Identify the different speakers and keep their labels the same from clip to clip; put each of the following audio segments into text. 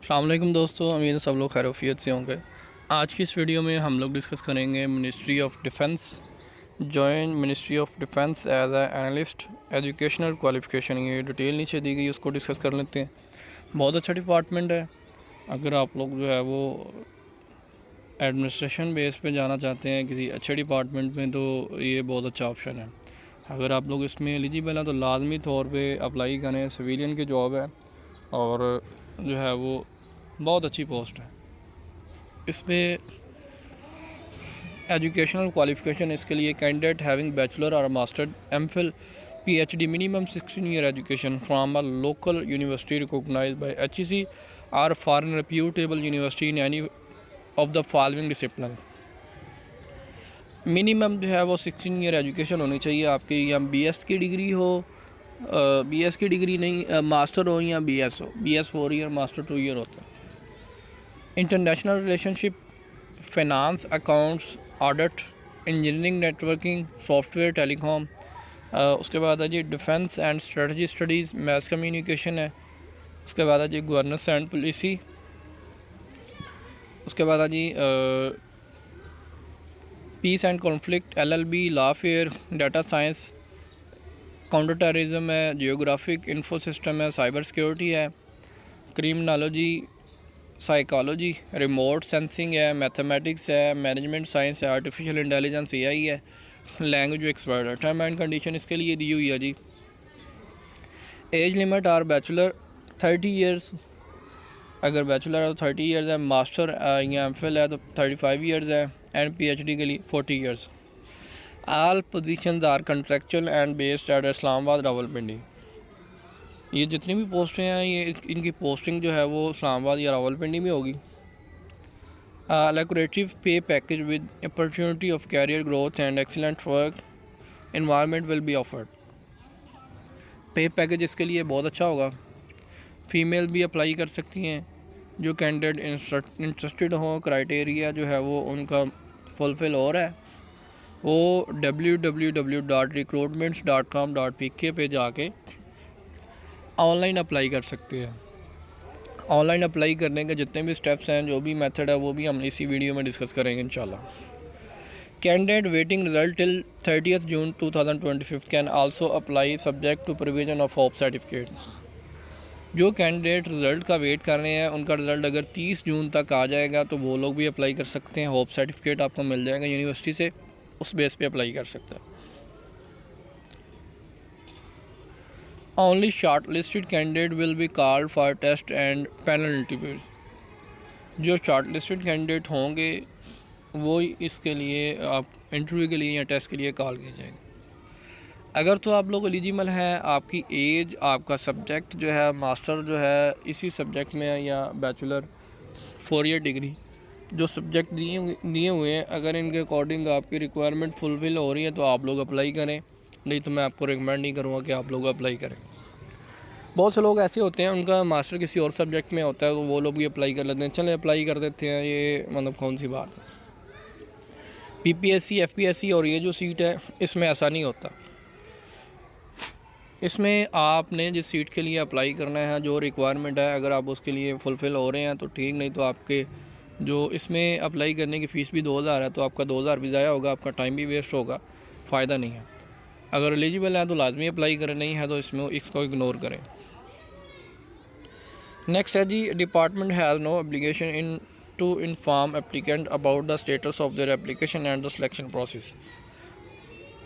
Speaker 1: अस्सलाम वालेकुम दोस्तों, उम्मीद है सब लोग खैरियत से होंगे। आज की इस वीडियो में हम लोग डिस्कस करेंगे ministry of defence. Join ministry of defence as a analyst, educational qualification, ये डिटेल नीचे दी गई, उसको डिस्कस कर लेते हैं। बहुत अच्छा डिपार्टमेंट है। अगर आप लोग जो है वो एडमिनिस्ट्रेशन बेस पे जाना चाहते हैं किसी अच्छे डिपार्टमेंट में, तो ये बहुत अच्छा ऑप्शन है। अगर आप लोग इसमें एलिजिबल हैं तो लाजमी तौर पे अप्लाई करें। सिविलियन की जॉब है और जो है वो बहुत अच्छी पोस्ट है। इस पर एजुकेशनल क्वालिफ़िकेशन इसके लिए कैंडिडेट हैविंग बैचलर और master, MPhil, PhD, minimum 16 year education from a local university recognised by HEC और foreign reputable university in any of the following discipline. Minimum जो है वो 16 ईयर एजुकेशन होनी चाहिए आपकी, या बीएस की डिग्री हो, बीएस की डिग्री नहीं, मास्टर हो या बीएस हो। बीएस 4 ईयर, मास्टर 2 ईयर होता है। International relationship, finance, accounts, audit, engineering, networking, software, telecom. उसके बाद है जी defence and strategy studies, mass communication है। उसके बाद है जी गवर्नेंस एंड पॉलिसी। उसके बाद है जी peace and conflict, LLB, law fair, data science, counter terrorism है, जियोग्राफिक इंफो सिस्टम है, साइबर सिक्योरिटी है, क्रिमिनोलॉजी, साइकोलॉजी, रिमोट सेंसिंग है, मैथमेटिक्स है, मैनेजमेंट साइंस है, आर्टिफिशियल इंटेलिजेंस एआई है, लैंग्वेज एक्सपर्ट है। टर्म एंड कंडीशन इसके लिए दी हुई है जी। Age limit are bachelor 30 years, अगर बैचलर है तो 30 ईयर्स है, मास्टर या एमफिल है तो 35 ईयर्स है, एंड पीएचडी के लिए 40 years. All positions are contractual and based at Islamabad, Rawalpindi. ये जितनी भी पोस्टें हैं ये इनकी पोस्टिंग जो है वो इस्लामाबाद या रावलपिंडी में होगी। lucrative pay package with opportunity of career growth and excellent work environment will be offered। पे पैकेज इसके लिए बहुत अच्छा होगा। फ़ीमेल भी अप्लाई कर सकती हैं जो कैंडिडेट इंटरेस्टेड हो। क्राइटेरिया जो है वो उनका फुलफ़िल हो रहा है, वो www.recruitments.com.pk पे जाके ऑनलाइन अप्लाई कर सकते हैं। ऑनलाइन अप्लाई करने के जितने भी स्टेप्स हैं, जो भी मेथड है, वो भी हम इसी वीडियो में डिस्कस करेंगे इंशाल्लाह। Candidate waiting result till 30 June 2025 can also apply subject to provision of hope certificate. जो कैंडिडेट रिज़ल्ट का वेट कर रहे हैं उनका रिज़ल्ट अगर 30 जून तक आ जाएगा तो वो लोग भी अप्लाई कर सकते हैं। होप सर्टिफिकेट आपको मिल जाएगा यूनिवर्सिटी से, उस बेस पे अप्लाई कर सकते हैं। Only short listed candidate will be called for test and panel interviews. जो शॉर्ट लिस्टेड कैंडिडेट होंगे वो इसके लिए आप इंटरव्यू के लिए या टेस्ट के लिए कॉल किए जाएंगे। अगर तो आप लोग एलिजिबल हैं, आपकी एज, आपका सब्जेक्ट जो है मास्टर जो है इसी सब्जेक्ट में है, या बैचलर 4 ईयर डिग्री, जो सब्जेक्ट दिए हुए हैं, अगर इनके अकॉर्डिंग आपकी रिक्वायरमेंट फुलफ़िल हो रही है तो आप लोग अप्लाई करें, नहीं तो मैं आपको रिकमेंड नहीं करूँगा कि आप लोग अप्लाई करें। बहुत से लोग ऐसे होते हैं उनका मास्टर किसी और सब्जेक्ट में होता है तो वो लोग भी अप्लाई कर लेते हैं, चलें अप्लाई कर देते हैं, ये मतलब कौन सी बात है। पीपीएससी, एफपीएससी और ये जो सीट है इसमें ऐसा नहीं होता। इसमें आपने जिस सीट के लिए अप्लाई करना है, जो रिक्वायरमेंट है, अगर आप उसके लिए फुलफ़िल हो रहे हैं तो ठीक, नहीं तो आपके जो इसमें अप्लाई करने की फ़ीस भी 2000 है, तो आपका 2000 भी ज़ाया होगा, आपका टाइम भी वेस्ट होगा, फ़ायदा नहीं है। अगर एलिजिबल है तो लाजमी अप्लाई करें, नहीं है तो इसमें इसको इग्नोर करें। नेक्स्ट है जी, department has no application in to inform applicant about the status of their application and the selection process.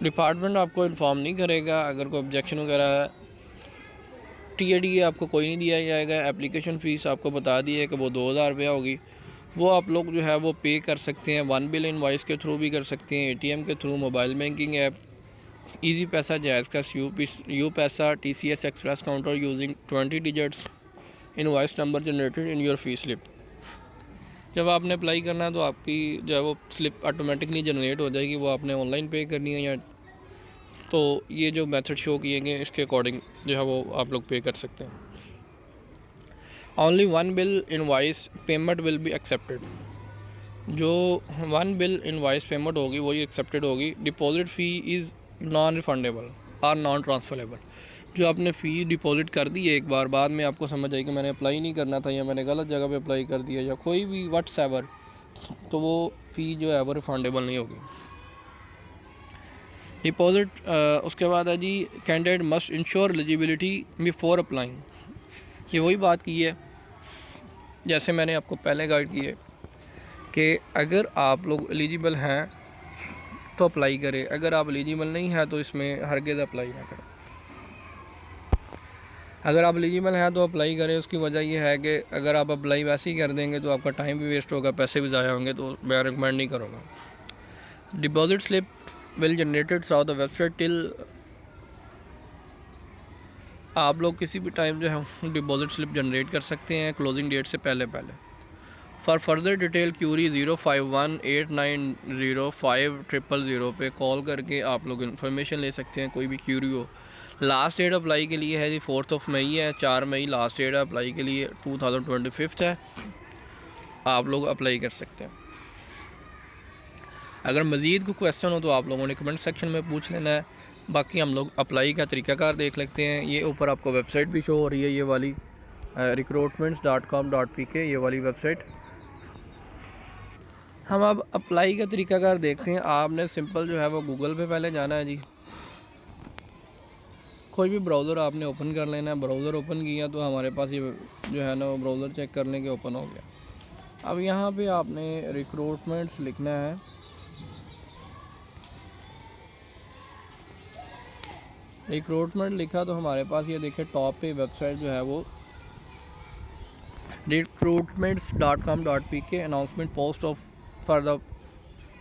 Speaker 1: Department आपको इन्फॉर्म नहीं करेगा अगर कोई ऑब्जेक्शन वगैरह है। टीएडी आपको कोई नहीं दिया जाएगा। एप्लीकेशन फ़ीस आपको बता दी है कि वो 2000 रुपया होगी, वो आप लोग जो है वो पे कर सकते हैं। वन बिल इनवॉइस के थ्रू भी कर सकते हैं, एटीएम के through, mobile banking app, easy पैसा, जायज़ कैश, यू पैसा, TCS express counter using 20 digits invoice number generated in your fee slip. जब आपने अप्लाई करना है तो आपकी जो है वो स्लिप ऑटोमेटिकली जनरेट हो जाएगी, वो आपने ऑनलाइन पे करनी है, या तो ये जो मेथड शो किए गए इसके अकॉर्डिंग जो है वो आप लोग पे कर सकते हैं। Only one bill invoice payment will be accepted. जो वन बिल इनवॉइस पेमेंट होगी वही एक्सेप्टेड होगी। Deposit fee is non refundable और नॉन ट्रांसफरेबल। जो आपने फ़ी डिपॉज़िट कर दी है एक बार, बाद में आपको समझ आई कि मैंने अप्लाई नहीं करना था या मैंने गलत जगह पे अप्लाई कर दिया या कोई भी व्हाट्सएवर, तो वो फ़ी जो है वो रिफंडेबल नहीं होगी। डिपॉज़िट उसके बाद है जी, candidate must ensure eligibility before applying. ये वही बात की है जैसे मैंने आपको पहले गाइड की है कि अगर आप लोग एलिजिबल हैं तो अप्लाई करें, अगर आप एलिजिबल नहीं हैं तो इसमें हरगिज़ अप्लाई ना करें। अगर आप एलिजिबल हैं तो अप्लाई करें। उसकी वजह यह है कि अगर आप अप्लाई वैसे ही कर देंगे तो आपका टाइम भी वेस्ट होगा, पैसे भी ज़ाया होंगे, तो मैं रिकमेंड नहीं करूँगा। Deposit slip will generated through the website till, आप लोग किसी भी टाइम जो है डिपॉजिट स्लिप जनरेट कर सकते हैं क्लोजिंग डेट से पहले। फॉर फर्दर डिटेल क्यूरी 0518905000 पे कॉल करके आप लोग इन्फॉर्मेशन ले सकते हैं, कोई भी क्यूरी हो। लास्ट डेट अप्लाई के लिए है जी 4 मई है, 4 मई लास्ट डेट है अप्लाई के लिए, 2025 है, आप लोग अप्लाई कर सकते हैं। अगर मज़ीद कोई क्वेश्चन हो तो आप लोगों ने कमेंट सेक्शन में पूछ लेना है। बाकी हम लोग अप्लाई का तरीकाकार देख लेते हैं। ये ऊपर आपको वेबसाइट भी शो हो रही है, ये वाली recruitments.com.pk, ये वाली वेबसाइट। हम अब अप्लाई का तरीकाकार देखते हैं। आपने सिंपल जो है वो गूगल पे पहले जाना है जी, कोई भी ब्राउज़र आपने ओपन कर लेना है। ब्राउज़र ओपन किया तो हमारे पास ये जो है ना वो ब्राउज़र चेक करने के ओपन हो गया। अब यहाँ पे आपने रिक्रूटमेंट्स लिखना है। रिक्रूटमेंट लिखा तो हमारे पास ये देखिए टॉप पे वेबसाइट जो है वो recruitments.com.pk, announcement post off for the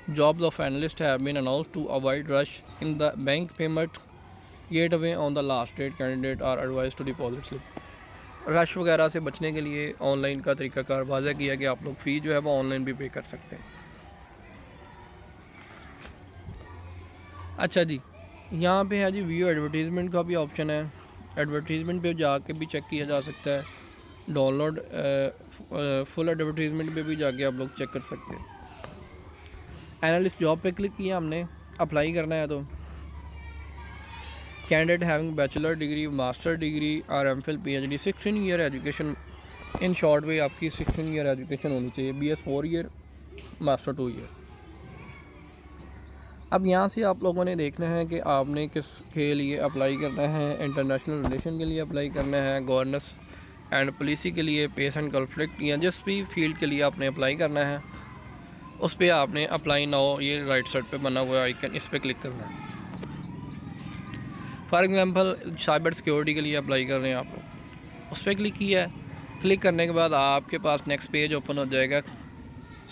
Speaker 1: jobs of analyst have been announced to avoid rush in the bank payment gateway on the last date, candidate are advise to deposit slip. Rush वगैरह से बचने के लिए online का तरीकाकार वाज़ह किया कि आप लोग फ़ी जो है वो ऑनलाइन भी पे कर सकते हैं। अच्छा जी, यहाँ पे है जी व्यू एडवर्टीज़मेंट का भी ऑप्शन है। एडवर्टीज़मेंट पे जाके भी चेक किया जा सकता है। डाउनलोड फुल एडवर्टीज़मेंट पे भी जाके आप लोग चेक कर सकते हैं। एनालिस्ट जॉब पे क्लिक किया हमने, अप्लाई करना है तो candidate having bachelor degree, master degree और MPhil PhD, 16 year education, in short way आपकी 16 ईयर एजुकेशन होनी चाहिए। BS 4 year, master 2 year. अब यहाँ से आप लोगों ने देखना है कि आपने किस के लिए अप्लाई करना है। इंटरनेशनल रिलेशन के लिए अप्लाई करना है, गवर्नेंस एंड पॉलिसी के लिए, पेस एंड कॉन्फ्लिक्ट, या जिस भी फील्ड के लिए आपने अप्लाई करना है उस पर आपने अप्लाई नाउ, ये राइट साइड पे बना हुआ आइकन, इस पर क्लिक करना है। फॉर एग्ज़ाम्पल साइबर सिक्योरिटी के लिए अप्लाई कर रहे हैं आप लोग, उस पर क्लिक किया है। क्लिक करने के बाद आपके पास नेक्स्ट पेज ओपन हो जाएगा,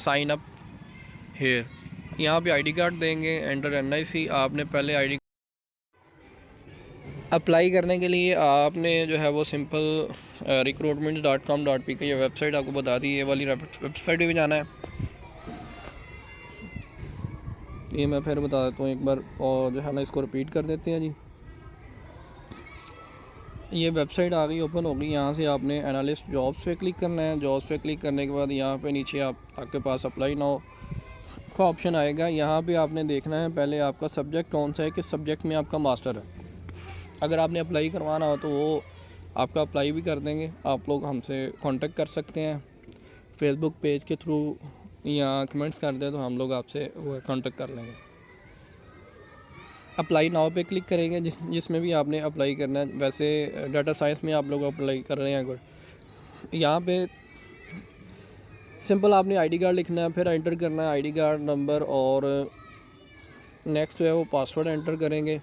Speaker 1: साइन अप हेयर। यहाँ पे आईडी कार्ड देंगे, एंटर एनआईसी। आपने पहले आईडी अप्लाई करने के लिए आपने जो है वो सिंपल recruitment.com.pk ये वेबसाइट आपको बता दी, ये वाली वेबसाइट भी जाना है। ये मैं फिर बता देता हूँ एक बार, और जो है ना इसको रिपीट कर देते हैं जी। ये वेबसाइट आ गई, ओपन हो गई। यहाँ से आपने एनालिस्ट जॉब्स पे क्लिक करना है। जॉब्स पे क्लिक करने के बाद यहाँ पे नीचे आपके पास अप्लाई नाउ का ऑप्शन आएगा। यहाँ पे आपने देखना है पहले आपका सब्जेक्ट कौन सा है, किस सब्जेक्ट में आपका मास्टर है। अगर आपने अप्लाई करवाना हो तो वो आपका अप्लाई भी कर देंगे। आप लोग हमसे कांटेक्ट कर सकते हैं फेसबुक पेज के थ्रू, या कमेंट्स कर दें तो हम लोग आपसे वो कांटेक्ट कर लेंगे। अप्लाई नाउ पे क्लिक करेंगे जिसमें भी आपने अप्लाई करना है। वैसे डाटा साइंस में आप लोग अप्लाई कर रहे हैं अगर, यहाँ पे सिंपल आपने आईडी कार्ड लिखना है, फिर एंटर करना है आईडी कार्ड नंबर, और नेक्स्ट जो है वो पासवर्ड एंटर करेंगे।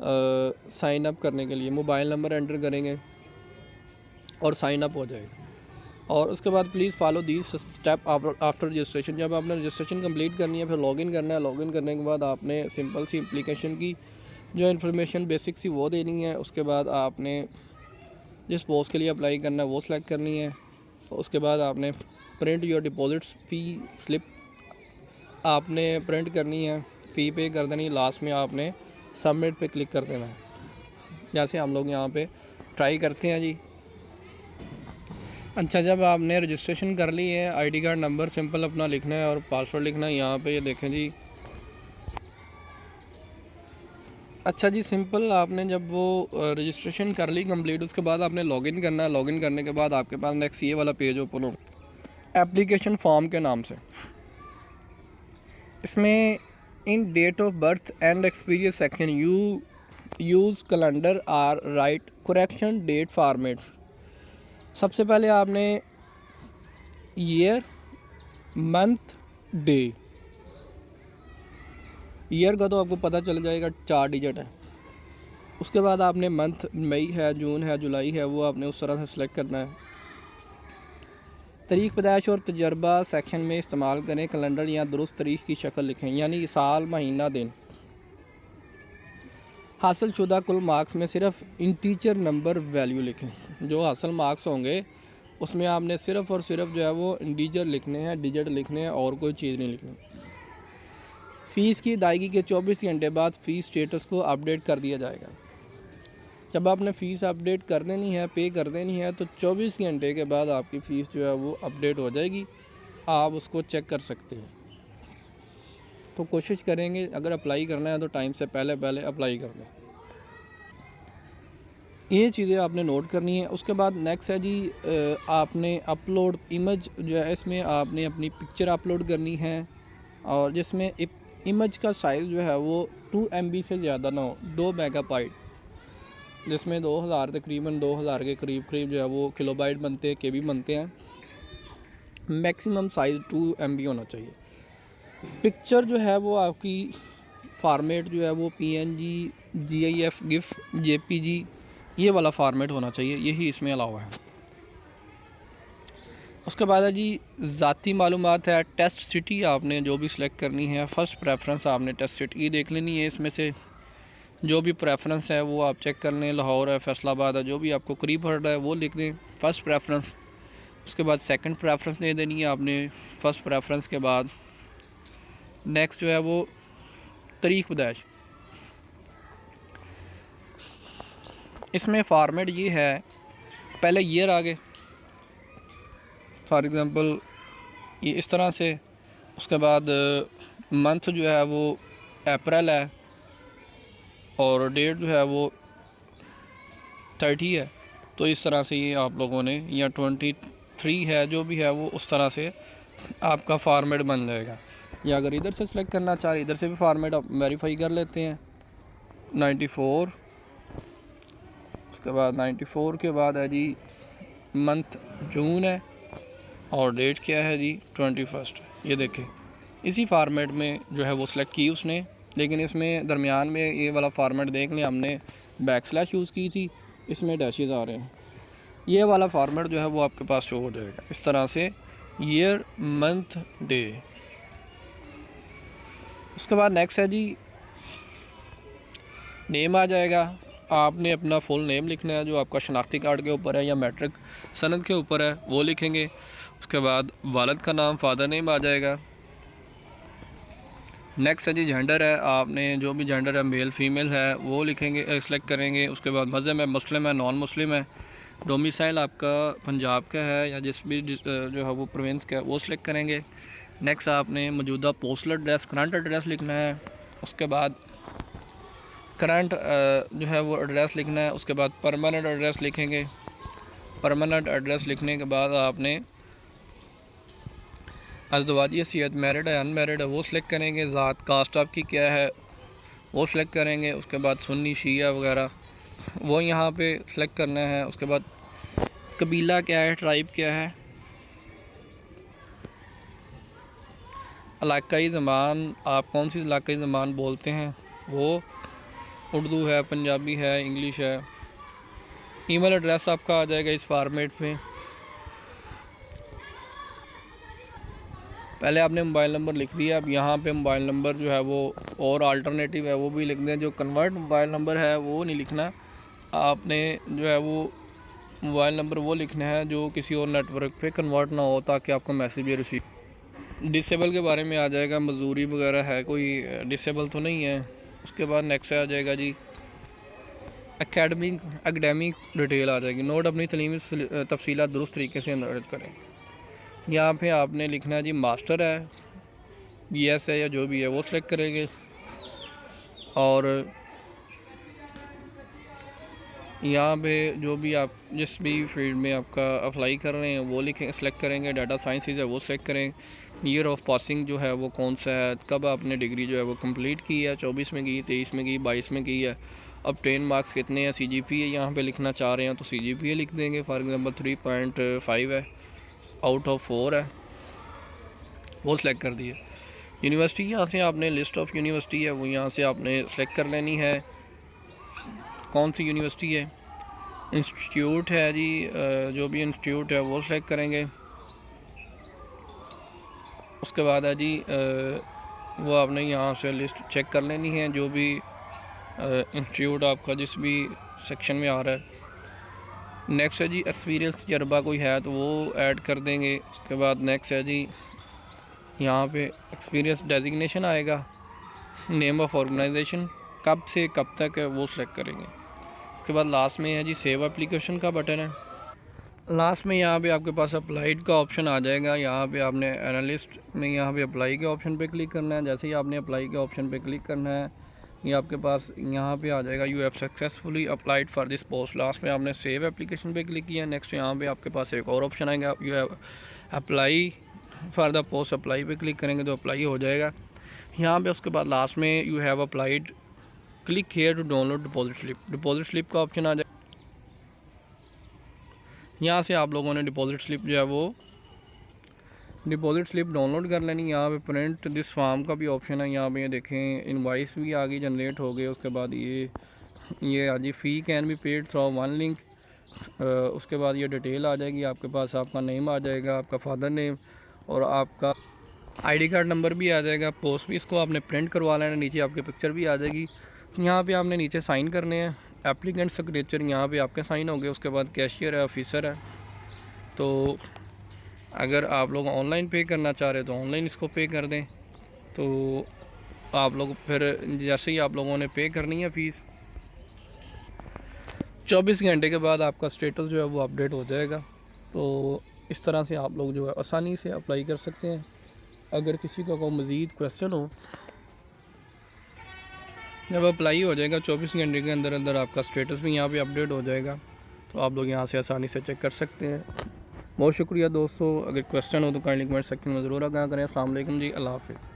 Speaker 1: साइन अप करने के लिए मोबाइल नंबर एंटर करेंगे और साइन अप हो जाएगा। और उसके बाद please follow these step after registration. जब आपने रजिस्ट्रेशन कंप्लीट करनी है फिर लॉगिन करना है। लॉगिन करने के बाद आपने सिंपल सी एप्लीकेशन की जो इन्फॉर्मेशन बेसिक सी वो देनी है। उसके बाद आपने जिस पोस्ट के लिए अप्लाई करना है वो सिलेक्ट करनी है। उसके बाद आपने print your deposit fee slip आपने प्रिंट करनी है, फ़ी पे कर देनी। लास्ट में आपने सबमिट पे क्लिक कर देना है। जैसे हम लोग यहाँ पे ट्राई करते हैं जी। अच्छा, जब आपने रजिस्ट्रेशन कर ली है, आईडी कार्ड नंबर सिंपल अपना लिखना है और पासवर्ड लिखना है। यहाँ पे ये देखें जी, अच्छा जी, सिंपल आपने जब वो रजिस्ट्रेशन कर ली कंप्लीट, उसके बाद आपने लॉगिन करना है। लॉगिन करने के बाद आपके पास नेक्स्ट ये वाला पेज ओपन हो एप्लीकेशन फॉर्म के नाम से। इसमें in date of birth and experience section you use calendar or write correction date format. सबसे पहले आपने ईयर, मंथ, डे। ईयर का तो आपको पता चल जाएगा, 4 डिजिट है। उसके बाद आपने मंथ, मई है, जून है, जुलाई है, वो आपने उस तरह से सिलेक्ट करना है। तारीख पैदाइश और तजर्बा सेक्शन में इस्तेमाल करें कैलेंडर या दुरुस्त तारीख की शक्ल लिखें, यानी साल, महीना, दिन। हासिल शुदा कुल मार्क्स में सिर्फ इंटीजर नंबर वैल्यू लिखें। जो हासिल मार्क्स होंगे उसमें आपने सिर्फ़ और सिर्फ जो है वो इंटीजर लिखने हैं, डिजिट लिखने हैं, और कोई चीज़ नहीं लिखनी। फ़ीस की अदायगी के 24 घंटे बाद फ़ीस स्टेटस को अपडेट कर दिया जाएगा। जब आपने फ़ीस अपडेट कर देनी है, पे कर देनी है, तो 24 घंटे के बाद आपकी फ़ीस जो है वो अपडेट हो जाएगी। आप उसको चेक कर सकते हैं। तो कोशिश करेंगे अगर अप्लाई करना है तो टाइम से पहले पहले अप्लाई कर दें। ये चीज़ें आपने नोट करनी है। उसके बाद नेक्स्ट है जी, आपने अपलोड इमेज जो है, इसमें आपने अपनी पिक्चर अपलोड करनी है, और जिसमें इमेज का साइज़ जो है वो 2 MB से ज़्यादा ना हो, 2 मेगाबाइट, जिसमें 2000 तकरीबन 2000 के करीब जो है वो किलोबाइट बनते हैं, KB बनते हैं। मैक्सिमम साइज़ 2 MB होना चाहिए। पिक्चर जो है वो आपकी फार्मेट जो है वो PNG, GIF, GIF, JPG, ये वाला फार्मेट होना चाहिए, यही इसमें अलावा है। उसके बाद है जी ज़ाती मालूमात है। टेस्ट सिटी आपने जो भी सिलेक्ट करनी है। फ़र्स्ट प्रेफरेंस आपने टेस्ट सिटी देख लेनी है। इसमें से जो भी प्रेफरेंस है वो आप चेक कर लें। लाहौर है, फैसलाबाद है, जो भी आपको करीब पड़ रहा है वो लिख दें, फ़र्स्ट प्रेफरेंस। उसके बाद सेकंड प्रेफरेंस दे देनी है आपने। फ़र्स्ट प्रेफरेंस के बाद नेक्स्ट जो है वो तारीख़ पैदाइश। इसमें फॉर्मेट ये है, पहले ईयर आगे, फॉर एग्ज़ाम्पल ये इस तरह से। उसके बाद मंथ जो है वो अप्रैल है, और डेट जो है वो 30 है। तो इस तरह से ये आप लोगों ने, या 23 है, जो भी है वो उस तरह से आपका फार्मेट बन जाएगा। या अगर इधर से सिलेक्ट करना चाहे, इधर से भी फार्मेट आप वेरीफाई कर लेते हैं। 94, उसके बाद 94 के बाद है जी मंथ जून है, और डेट क्या है जी 21। ये देखें, इसी फार्मेट में जो है वो सिलेक्ट की उसने, लेकिन इसमें दरमियान में ये वाला फार्मेट देख लें, हमने बैकस्लैश यूज़ की थी, इसमें डैशेस आ रहे हैं। ये वाला फार्मेट जो है वो आपके पास शो हो जाएगा इस तरह से, ईयर, मंथ, डे। उसके बाद नेक्स्ट है जी नेम आ जाएगा। आपने अपना फुल नेम लिखना है, जो आपका शनाख्ती कार्ड के ऊपर है या मैट्रिक सनद के ऊपर है वो लिखेंगे। उसके बाद वालिद का नाम, फादर नेम आ जाएगा। नेक्स्ट है जी जेंडर है, आपने जो भी जेंडर है, मेल फीमेल है, वो लिखेंगे, सेलेक्ट करेंगे। उसके बाद मज़हब है, मुस्लिम है, नॉन मुस्लिम है। डोमिसाइल आपका पंजाब का है या जो है वो प्रोविंस का है, वो सिलेक्ट करेंगे। नेक्स्ट आपने मौजूदा पोस्टल एड्रेस, करंट एड्रेस लिखना है। उसके बाद करंट जो है वो एड्रेस लिखना है। उसके बाद परमानेंट एड्रेस लिखेंगे। परमानेंट एड्रेस लिखने के बाद आपने अज़दवाजी हैसियत, मैरिड है, अनमैरिड है, वो सिलेक्ट करेंगे। ज़ात, कास्ट आपकी क्या है, वो सिलेक्ट करेंगे। उसके बाद सुन्नी, शिया वगैरह वो यहाँ पे सिलेक्ट करना है। उसके बाद कबीला क्या है, ट्राइब क्या है। इलाकाई ज़बान, आप कौन सी इलाकाई ज़बान बोलते हैं, वो उर्दू है, पंजाबी है, इंग्लिश है। ईमेल एड्रेस आपका आ जाएगा इस फॉर्मेट में। पहले आपने मोबाइल नंबर लिख दिया, अब यहाँ पे मोबाइल नंबर जो है वो और अल्टरनेटिव है वो भी लिख दें। जो कन्वर्ट मोबाइल नंबर है वो नहीं लिखना, आपने जो है वो मोबाइल नंबर वो लिखना है जो किसी और नेटवर्क पे कन्वर्ट ना हो, ताकि आपको मैसेज भी रिसीव। डिसेबल के बारे में आ जाएगा, मजदूरी वगैरह है, कोई डिसेबल तो नहीं है। उसके बाद नेक्स्ट आ जाएगा जी एकेडमिक डिटेल आ जाएगी। नोट अपनी तलीमी तफसीलात दुरुस्त तरीके से दर्ज करें। यहाँ पे आपने लिखना है जी मास्टर है, BS है, या जो भी है वो सिलेक्ट करेंगे। और यहाँ पे जो भी आप जिस भी फील्ड में आपका अप्लाई कर रहे हैं वो लिखें, सेलेक्ट करेंगे। डाटा साइंसेज है वो सेलेक्ट करें। ईयर ऑफ पासिंग जो है वो कौन सा है, कब आपने डिग्री जो है वो कंप्लीट की है, 24 में की, 23 में की, 22 में की है। अब 10 मार्क्स कितने हैं, CGPA यहाँ पे लिखना चाह रहे हैं तो CGPA लिख देंगे। फॉर एग्ज़ाम्पल 3.5 है, आउट ऑफ 4 है, वो सिलेक्ट कर दिए। यूनिवर्सिटी यहाँ से आपने लिस्ट ऑफ यूनिवर्सिटी है वो यहाँ से आपने सेलेक्ट कर लेनी है, कौन सी यूनिवर्सिटी है। इंस्टीट्यूट है जी, जो भी इंस्टीट्यूट है वो सेलेक्ट करेंगे। उसके बाद है जी वो आपने यहाँ से लिस्ट चेक कर लेनी है, जो भी इंस्टीट्यूट आपका जिस भी सेक्शन में आ रहा है। नेक्स्ट है जी एक्सपीरियंस, तजर्बा कोई है तो वो ऐड कर देंगे। उसके बाद नेक्स्ट है जी यहाँ पे एक्सपीरियंस डेजिग्नेशन आएगा, नेम ऑफ ऑर्गेनाइजेशन, कब से कब तक है वो सेलेक्ट करेंगे। उसके बाद लास्ट में है जी सेव एप्लीकेशन का बटन है। लास्ट में यहाँ पे आपके पास अप्लाइड का ऑप्शन आ जाएगा। यहाँ पे आपने एनालिस्ट में यहाँ पे अप्लाई के ऑप्शन पे क्लिक करना है। जैसे ही आपने अप्लाई के ऑप्शन पे क्लिक करना है, ये आपके पास यहाँ पे आ जाएगा you have successfully applied for this post. Last में आपने सेव एप्लीकेशन पे क्लिक किया। नेक्स्ट यहाँ पे आपके पास एक और ऑप्शन आएगा, you have apply for the post. Apply पे क्लिक करेंगे तो अप्लाई हो जाएगा यहाँ पे। उसके बाद लास्ट में you have applied, click here to download deposit slip. Deposit slip का ऑप्शन आ जाएगा। यहाँ से आप लोगों ने डिपॉजिट स्लिप जो है वो डिपॉजिट स्लिप डाउनलोड कर लेनी। यहाँ पे प्रिंट दिस फॉर्म का भी ऑप्शन है। यहाँ पे ये देखें इनवॉइस भी आ गई, जनरेट हो गए। उसके बाद ये आ जी fee can be paid through one link. उसके बाद ये डिटेल आ जाएगी आपके पास, आपका नेम आ जाएगा, आपका फादर नेम और आपका ID कार्ड नंबर भी आ जाएगा। पोस्ट भी इसको आपने प्रिंट करवा लेना, नीचे आपकी पिक्चर भी आ जाएगी। यहाँ पे आपने नीचे साइन करने हैं, एप्लीकेंट सिग्नेचर यहाँ पे आपके साइन हो गए। उसके बाद कैशियर है, ऑफिसर है। तो अगर आप लोग ऑनलाइन पे करना चाह रहे हैं तो ऑनलाइन इसको पे कर दें। तो आप लोग फिर जैसे ही आप लोगों ने पे करनी है फ़ीस, 24 घंटे के बाद आपका स्टेटस जो है वो अपडेट हो जाएगा। तो इस तरह से आप लोग जो है आसानी से अप्लाई कर सकते हैं। अगर किसी का कोई मज़ीद क्वेश्चन हो, जब अप्लाई हो जाएगा 24 घंटे के अंदर अंदर आपका स्टेटस भी यहाँ पे अपडेट हो जाएगा। तो आप लोग यहाँ से आसानी से चेक कर सकते हैं। बहुत शुक्रिया दोस्तों। अगर क्वेश्चन हो तो काइंडली कमेंट सेक्शन में ज़रूर आगाह करें। अस्सलाम वालेकुम जी, अल्लाह हाफ़िज़।